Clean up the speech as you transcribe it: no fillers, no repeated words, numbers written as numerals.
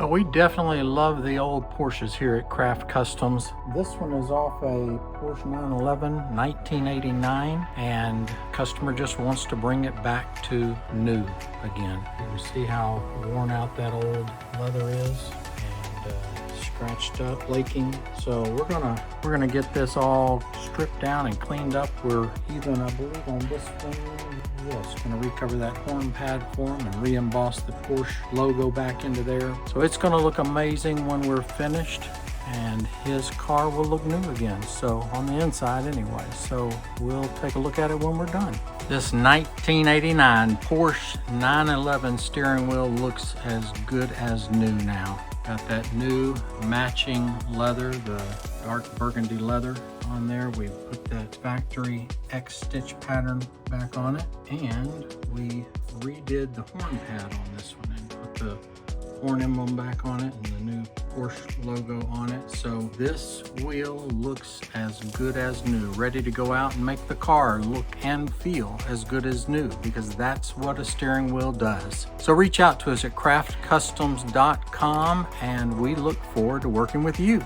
Well, we definitely love the old Porsches here at Craft Customs. This one is off a Porsche 911 1989, and customer just wants to bring it back to new again. You see how worn out that old leather is, and scratched up, flaking. So we're gonna get this all stripped down and cleaned up. We're even, I believe, on this one, yes, gonna recover that horn pad for him and re-emboss the Porsche logo back into there. So it's gonna look amazing when we're finished, and his car will look new again. So on the inside anyway. So we'll take a look at it when we're done. This 1989 Porsche 911 steering wheel looks as good as new now. Got that new matching leather, the dark burgundy leather on there. We put that factory X stitch pattern back on it, and we redid the horn pad on this one and put the horn emblem back on it and the new Porsche logo on it. So this wheel looks as good as new, ready to go out and make the car look and feel as good as new, because that's what a steering wheel does. So reach out to us at craftcustoms.com, and we look forward to working with you.